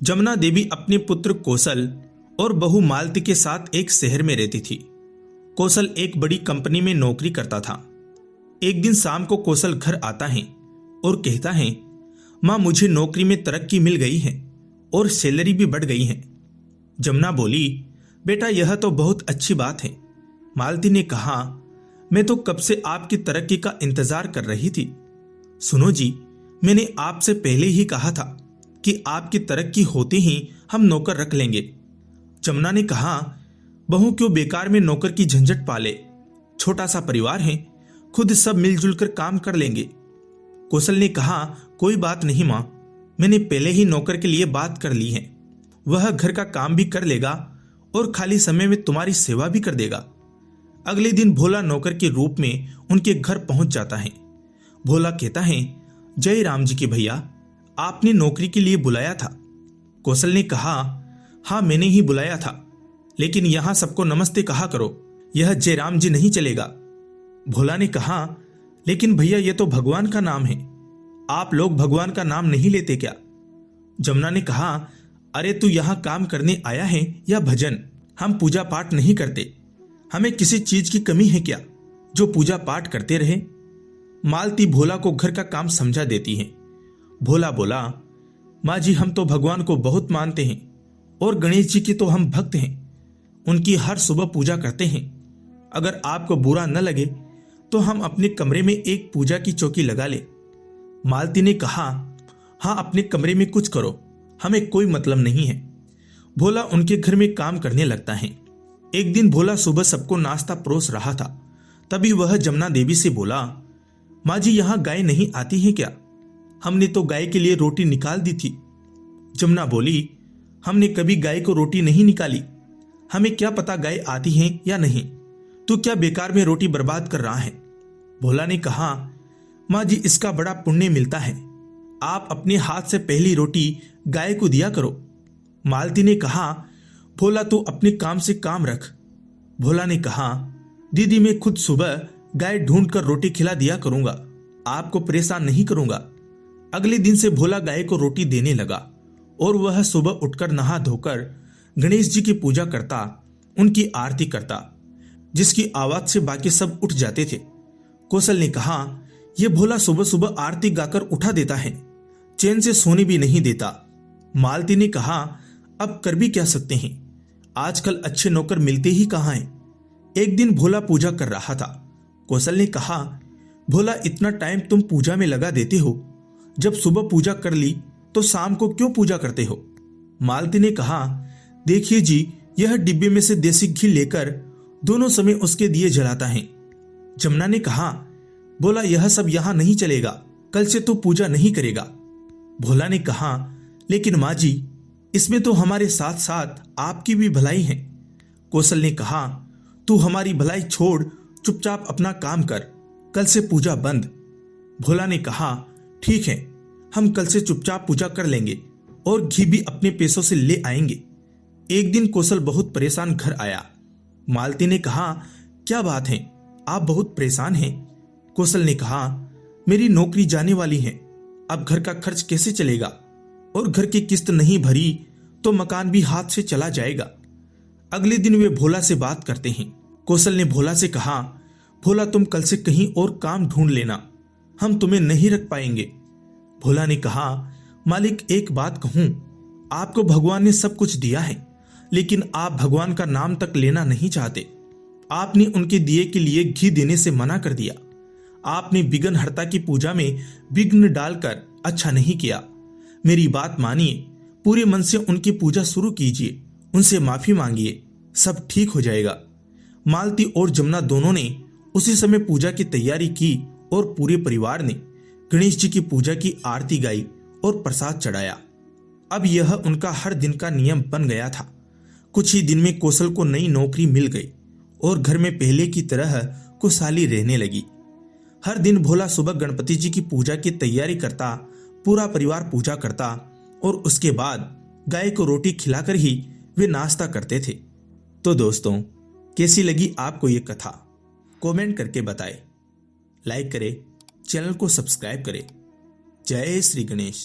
जमुना देवी अपने पुत्र कौशल और बहू मालती के साथ एक शहर में रहती थी। कौशल एक बड़ी कंपनी में नौकरी करता था। एक दिन शाम को कौशल घर आता है और कहता है, माँ मुझे नौकरी में तरक्की मिल गई है और सैलरी भी बढ़ गई है। जमुना बोली, बेटा यह तो बहुत अच्छी बात है। मालती ने कहा, मैं तो कब से आपकी तरक्की का इंतजार कर रही थी। सुनो जी, मैंने आपसे पहले ही कहा था कि आपकी तरक्की होते ही हम नौकर रख लेंगे। जमुना ने कहा, बहू क्यों बेकार में नौकर की झंझट पाले, छोटा सा परिवार है, खुद सब मिलजुल कर काम कर लेंगे। कौशल ने कहा, कोई बात नहीं माँ, मैंने पहले ही नौकर के लिए बात कर ली है। वह घर का काम भी कर लेगा और खाली समय में तुम्हारी सेवा भी कर देगा। अगले दिन भोला नौकर के रूप में उनके घर पहुंच जाता है। भोला कहता है, जय राम जी के भैया, आपने नौकरी के लिए बुलाया था। कौशल ने कहा, हाँ मैंने ही बुलाया था, लेकिन यहां सबको नमस्ते कहा करो, यह जयराम जी नहीं चलेगा। भोला ने कहा, लेकिन भैया ये तो भगवान का नाम है, आप लोग भगवान का नाम नहीं लेते क्या? जमुना ने कहा, अरे तू यहां काम करने आया है या भजन? हम पूजा पाठ नहीं करते, हमें किसी चीज की कमी है क्या जो पूजा पाठ करते रहे? मालती भोला को घर का काम समझा देती है। भोला बोला, माँ जी हम तो भगवान को बहुत मानते हैं और गणेश जी के तो हम भक्त हैं, उनकी हर सुबह पूजा करते हैं। अगर आपको बुरा न लगे तो हम अपने कमरे में एक पूजा की चौकी लगा ले। मालती ने कहा, हाँ अपने कमरे में कुछ करो, हमें कोई मतलब नहीं है। भोला उनके घर में काम करने लगता है। एक दिन भोला सुबह सबको नाश्ता परोस रहा था, तभी वह जमुना देवी से बोला, माँ जी यहाँ गाय नहीं आती है क्या? हमने तो गाय के लिए रोटी निकाल दी थी। जमुना बोली, हमने कभी गाय को रोटी नहीं निकाली, हमें क्या पता गाय आती है या नहीं, तू क्या बेकार में रोटी बर्बाद कर रहा है? भोला ने कहा, माँ जी इसका बड़ा पुण्य मिलता है, आप अपने हाथ से पहली रोटी गाय को दिया करो। मालती ने कहा, भोला तू अपने काम से काम रख। भोला ने कहा, दीदी मैं खुद सुबह गाय ढूंढ कर रोटी खिला दिया करूंगा, आपको परेशान नहीं करूंगा। अगले दिन से भोला गाय को रोटी देने लगा और वह सुबह उठकर नहा धोकर गणेश जी की पूजा करता, उनकी आरती करता, जिसकी आवाज से बाकी सब उठ जाते थे। कौशल ने कहा, यह भोला सुबह सुबह आरती गाकर उठा देता है, चैन से सोने भी नहीं देता। मालती ने कहा, अब कर भी क्या सकते हैं, आजकल अच्छे नौकर मिलते ही कहाँ हैं। एक दिन भोला पूजा कर रहा था। कौशल ने कहा, भोला इतना टाइम तुम पूजा में लगा देते हो, जब सुबह पूजा कर ली तो शाम को क्यों पूजा करते हो? मालती ने कहा, देखिए जी, यह डिब्बे में से देसी घी लेकर दोनों समय उसके दिए जलाता है। जमुना ने कहा, बोला यह सब यहां नहीं चलेगा, कल से तू पूजा नहीं करेगा। भोला ने कहा, लेकिन माँ जी इसमें तो हमारे साथ साथ आपकी भी भलाई है। कौशल ने कहा, तू हमारी भलाई छोड़ चुपचाप अपना काम कर, कल से पूजा बंद। भोला ने कहा, ठीक है, हम कल से चुपचाप पूजा कर लेंगे और घी भी अपने पैसों से ले आएंगे। एक दिन कौशल बहुत परेशान घर आया। मालती ने कहा, क्या बात है, आप बहुत परेशान हैं? कौशल ने कहा, मेरी नौकरी जाने वाली है, अब घर का खर्च कैसे चलेगा, और घर की किस्त नहीं भरी तो मकान भी हाथ से चला जाएगा। अगले दिन वे भोला से बात करते हैं। कौशल ने भोला से कहा, भोला तुम कल से कहीं और काम ढूंढ लेना, हम तुम्हें नहीं रख पाएंगे। भोला ने कहा, मालिक एक बात कहूं, आपको भगवान ने सब कुछ दिया है, लेकिन आप भगवान का नाम तक लेना नहीं चाहते। आपने उनके दिए के लिए घी देने से मना कर दिया। आपने विघ्नहर्ता की पूजा में विघ्न डालकर अच्छा नहीं किया। मेरी बात मानिए, पूरे मन से उनकी पूजा शुरू कीजिए, उनसे माफी मांगिए, सब ठीक हो जाएगा। मालती और जमुना दोनों ने उसी समय पूजा की तैयारी की और पूरे परिवार ने गणेश जी की पूजा की आरती गाई और प्रसाद चढ़ाया। अब यह उनका हर दिन का नियम बन गया था। कुछ ही दिन में कौशल को नई नौकरी मिल गई और घर में पहले की तरह खुशहाली रहने लगी। हर दिन भोला सुबह गणपति जी की पूजा की तैयारी करता, पूरा परिवार पूजा करता और उसके बाद गाय को रोटी खिलाकर ही वे नाश्ता करते थे। तो दोस्तों, कैसी लगी आपको ये कथा? कमेंट करके बताएं, लाइक करें, चैनल को सब्सक्राइब करें। जय श्री गणेश।